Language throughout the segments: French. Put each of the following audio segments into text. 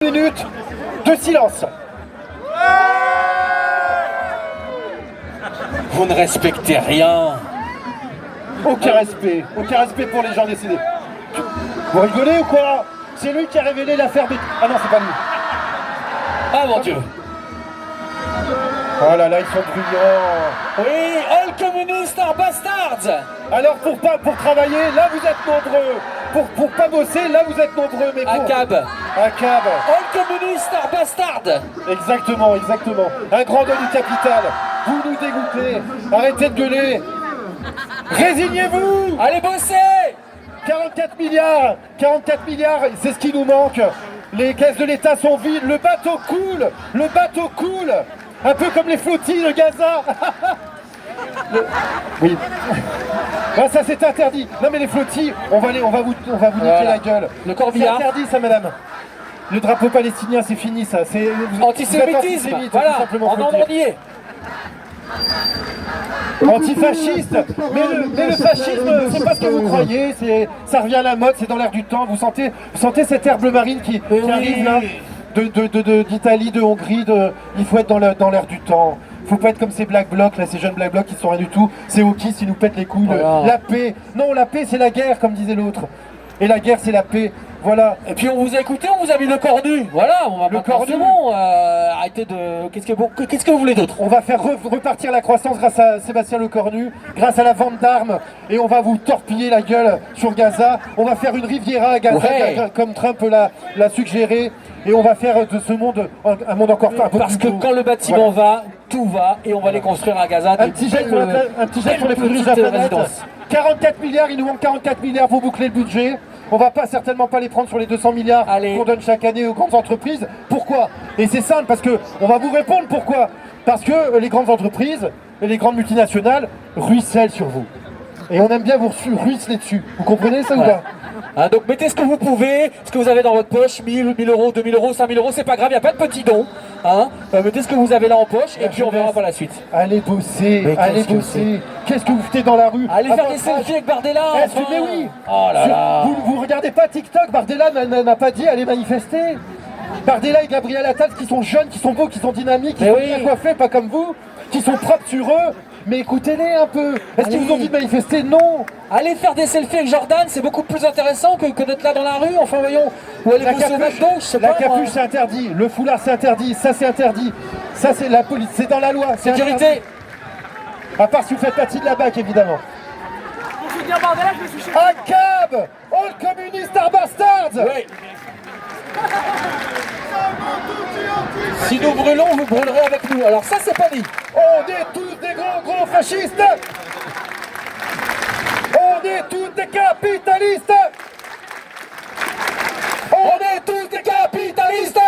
Minutes de silence. Vous ne respectez rien. Aucun respect pour les gens décédés. Vous rigolez ou quoi? C'est lui qui a révélé l'affaire des... Ah non, c'est pas lui. Ah mon Dieu. Oh là là, ils sont bruyants. Oui, all communists are bastards. Alors pour travailler, là vous êtes nombreux. Pour pas bosser, là vous êtes nombreux. Mais À cab. À cab. All communists are bastards. Exactement. Un grand homme du capital. Vous nous dégoûtez. Arrêtez de gueuler. Résignez-vous. Allez bosser. 44 milliards, c'est ce qui nous manque. Les caisses de l'État sont vides, le bateau coule. Un peu comme les flottilles de Gaza. Oui. Ah, ça c'est interdit. Non mais les flottilles, on va vous niquer la gueule. Le corbillard. C'est interdit ça, madame. Le drapeau palestinien, c'est fini ça. C'est Antisémitisme. Voilà, en Normandie. Antifasciste, mais le fascisme, c'est pas ce que vous croyez, ça revient à la mode, c'est dans l'air du temps. Vous sentez cette herbe marine qui arrive là, d'Italie, de Hongrie, il faut être dans l'air du temps. Faut pas être comme ces Black Blocs, là, ces jeunes Black Blocs qui sont rien du tout, ces hawkies qui nous pètent les couilles. Voilà. La paix, non, la paix c'est la guerre, comme disait l'autre. Et la guerre c'est la paix, voilà. Et puis on vous a écouté, on vous a mis le corps nu. Voilà, on va Le corps nu. bon, arrêtez de... Qu'est-ce que vous voulez d'autre? On va faire repartir la croissance grâce à Sébastien Lecornu, grâce à la vente d'armes, et on va vous torpiller la gueule sur Gaza. On va faire une Riviera à Gaza, Ouais. comme Trump l'a suggéré, et on va faire de ce monde un monde encore un peu Parce plus que beau. quand le bâtiment va, tout va, et on va les construire à Gaza. Un petit jet sur les plus riches de la planète. 44 milliards, il nous manque 44 milliards pour boucler le budget. On va certainement pas les prendre sur les 200 milliards qu'on donne chaque année aux grandes entreprises. Pourquoi? Et c'est simple, parce que on va vous répondre pourquoi. Parce que les grandes entreprises et les grandes multinationales ruissellent sur vous. Et on aime bien vous ruisseler dessus. Vous comprenez ça ou pas? Donc mettez ce que vous pouvez, ce que vous avez dans votre poche, 1000 euros, 2000 euros, 5000 euros, c'est pas grave, il n'y a pas de petits dons. Mettez ce que vous avez là en poche et puis on verra par la suite. Allez bosser, allez bosser. Qu'est-ce que vous foutez dans la rue? Allez faire des selfies avec Bardella. Mais oui. Oh là là. Vous regardez pas TikTok, Bardella n'a pas dit allez manifester. Bardella et Gabriel Attal qui sont jeunes, qui sont beaux, qui sont dynamiques, qui sont bien coiffés, pas comme vous, qui sont propres sur eux. Mais écoutez-les un peu. Est-ce qu'ils vous ont dit de manifester? Non. Allez faire des selfies avec Jordan, c'est beaucoup plus intéressant que d'être là dans la rue. Enfin voyons. Ou aller bosser au McDo, je sais pas. La capuche c'est interdit, le foulard c'est interdit, ça c'est interdit. Ça c'est la police, c'est dans la loi. Sécurité. Interdit. À part si vous faites partie de la BAC évidemment. Pour soutenir Bardella, je me suis cherché. À cab, all communist are bastards. Oui. Si nous brûlons, vous brûlerez avec nous. Alors ça c'est pas dit. On est tous des gros fascistes. On est tous des capitalistes. On est tous des capitalistes.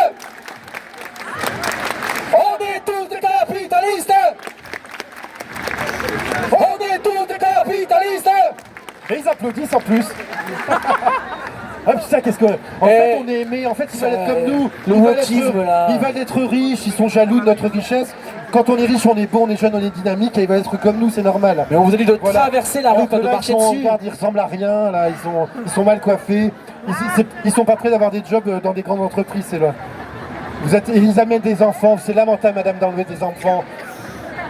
On est tous des capitalistes. On est tous des capitalistes. Et ils applaudissent en plus. Ah putain, qu'est-ce que... En fait, on est aimé, en fait, ils veulent être comme nous. Ils veulent être riches, ils sont jaloux de notre richesse. Quand on est riche, on est bon, on est jeune, on est dynamique, et ils veulent être comme nous, c'est normal. Mais on vous a dit de traverser la rue, pas de marcher dessus. Regarde, ils ressemblent à rien, là, ils sont mal coiffés. Ils sont pas prêts d'avoir des jobs dans des grandes entreprises, c'est là. Ils amènent des enfants, c'est lamentable, madame, d'enlever des enfants.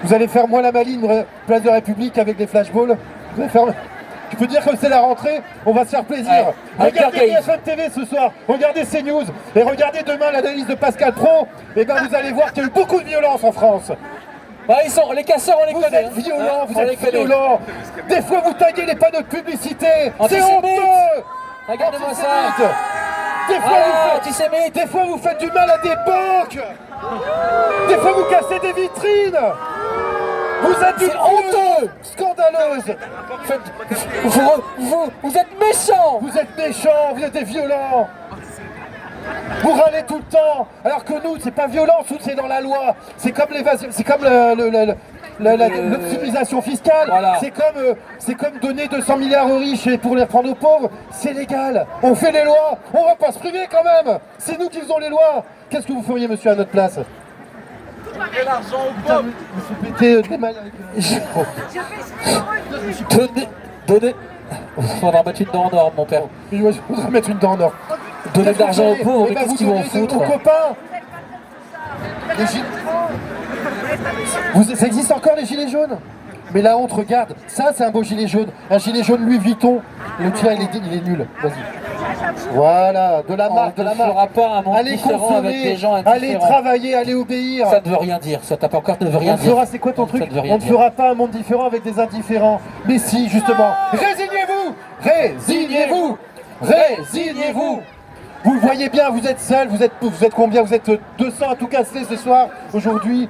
Vous allez faire moins la maline, place de République, avec des flashballs. Vous allez faire... Je peux dire que c'est la rentrée, on va se faire plaisir. Ouais, regardez BFM TV ce soir, regardez CNews, et regardez demain l'analyse de Pascal Pro, et ben vous allez voir qu'il y a eu beaucoup de violence en France. Ouais, les casseurs, on les connaît. Vous êtes violents, vous êtes violents. Des fois vous taguez les panneaux de publicité, c'est Antisémite. honteux. Regardez-moi ça. Des fois vous faites du mal à des banques. Des fois vous cassez des vitrines. Vous êtes une honteux, scandaleuse. Vous êtes méchants. Vous êtes méchants, vous êtes des violents. Vous râlez tout le temps, alors que nous, c'est pas violent, c'est dans la loi. C'est comme l'évasion, c'est comme l'optimisation fiscale. Voilà. C'est comme donner 200 milliards aux riches et pour les prendre aux pauvres. C'est légal. On fait les lois. On va pas se priver quand même. C'est nous qui faisons les lois. Qu'est-ce que vous feriez, monsieur, à notre place? L'argent aux pauvres. Je me suis pété des mains avec Donnez. Il faudra mettre une dent en or, mon père. Je voudrais mettre une dent en or. Donner de l'argent aux pauvres, Eh mais ben, qu'est-ce vous qu'ils vont donnez foutre? aux copains. Les ça existe encore les gilets jaunes? Mais la honte, regarde, ça c'est un beau gilet jaune. Un gilet jaune Louis Vuitton. Le tien il est nul. Vas-y. Voilà, de la marque, de la On ne fera marque. pas un monde Allez différent avec des gens consommer, allez indifférents. travailler, allez obéir. Ça ne veut rien dire, ça tape encore ne veut rien On dire. fera, c'est quoi ton truc? Ça ne veut rien On ne dire. fera pas un monde différent avec des indifférents. Mais si, justement. Résignez-vous! Résignez-vous! Résignez-vous! Vous le voyez bien, vous êtes seul, vous êtes combien? Vous êtes 200 à tout casser ce soir, aujourd'hui.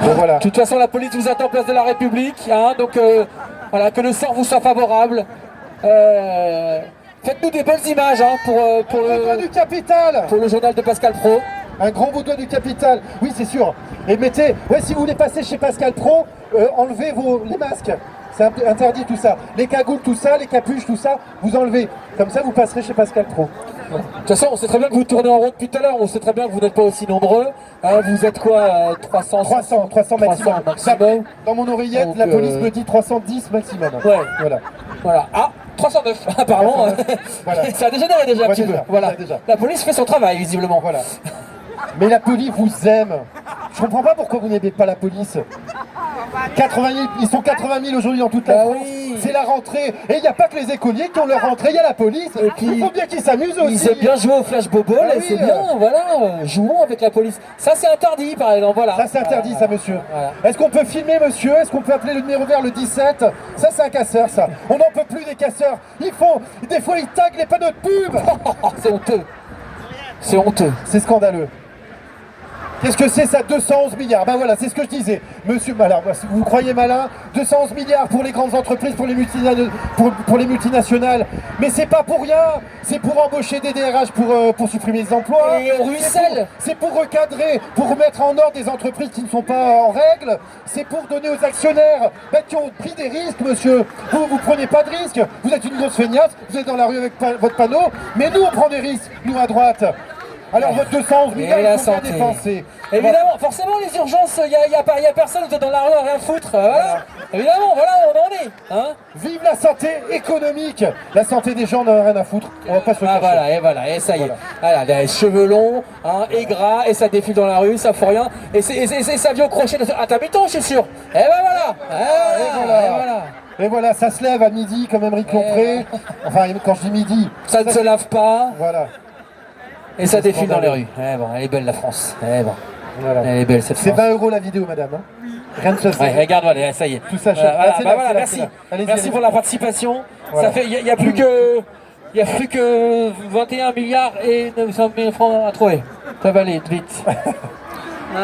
Bon, voilà. De toute façon, la police vous attend place de la République, hein, donc voilà, que le sort vous soit favorable. Faites-nous des belles images hein, pour Le doigt du capital! le journal de Pascal Pro. Un grand beau doigt du capital, oui c'est sûr. Et mettez, ouais, si vous voulez passer chez Pascal Pro, enlevez les masques. C'est interdit tout ça. Les cagoules, tout ça, les capuches, tout ça, vous enlevez. Comme ça, vous passerez chez Pascal Pro. De toute façon, on sait très bien que vous tournez en rond depuis tout à l'heure, on sait très bien que vous n'êtes pas aussi nombreux. Hein, vous êtes quoi 300 300 maximum. maximum. Dans mon oreillette, Donc, la police me dit 310 maximum. Ouais. Voilà. Voilà. Ah, 309, apparemment. 309, voilà. Ça a dégénéré déjà un Ouais, petit déjà, peu. Voilà. déjà. La police fait son travail, visiblement. Voilà. Mais la police vous aime. Je comprends pas pourquoi vous n'aimez pas la police. 80 000, ils sont 80 000 aujourd'hui dans toute la Bah France. oui. C'est la rentrée. Et il n'y a pas que les écoliers qui ont leur rentrée, il y a la police. Et puis, il faut bien qu'ils s'amusent aussi. Ils aiment bien jouer au flash bobble Ah et oui, c'est bien, voilà, jouons avec la police. Ça c'est interdit par exemple, voilà. Ça c'est interdit ça monsieur. Voilà. Est-ce qu'on peut filmer monsieur? Est-ce qu'on peut appeler le numéro vert le 17? Ça c'est un casseur ça. On n'en peut plus des casseurs. Ils font, des fois ils taguent les panneaux de pub. C'est honteux. C'est honteux. C'est scandaleux. Qu'est-ce que c'est ça? 211 milliards. Ben voilà, c'est ce que je disais. Monsieur Malin, vous croyez malin? 211 milliards pour les grandes entreprises, pour les multinationales. Mais c'est pas pour rien. C'est pour embaucher des DRH, pour supprimer les emplois. Et on ruisselle. C'est pour recadrer, pour remettre en ordre des entreprises qui ne sont pas en règle. C'est pour donner aux actionnaires qui ont pris des risques, monsieur. Vous prenez pas de risques. Vous êtes une grosse feignasse, vous êtes dans la rue avec votre panneau. Mais nous, on prend des risques, nous à droite. Alors votre 211 milliards, la il faut bien santé. dépenser. Évidemment, forcément les urgences, il y a personne, vous êtes dans la rue à rien foutre. Voilà. Évidemment, voilà où on en est. Hein. Vive la santé économique. La santé des gens n'en a rien à foutre. On va pas se le Ah cacher. voilà, et ça y est. Voilà, les cheveux longs, hein, et gras, et ça défile dans la rue, ça fout rien. Et ça vient au crochet de... Ah, t'habites je suis sûr. Et ben voilà. Et voilà. Et voilà, ça se lève à midi comme Émeric Lompré. Enfin, quand je dis midi. Ça ne se lave pas. Voilà. Et ça défile dans les scandaleux. rues. Eh bon, elle est belle la France. Eh bon. Voilà. Elle est belle cette C'est France. 20 € la vidéo, madame. Hein. Rien de social. Ouais, regarde, voilà, ça y est. Tout ça, Voilà, ah, c'est là, voilà, c'est là, merci. c'est là. Allez-y, Merci allez-y. pour la participation. Voilà. Ça fait, il y a plus que 21 milliards et 900 000 francs à trouver. Ça va aller vite.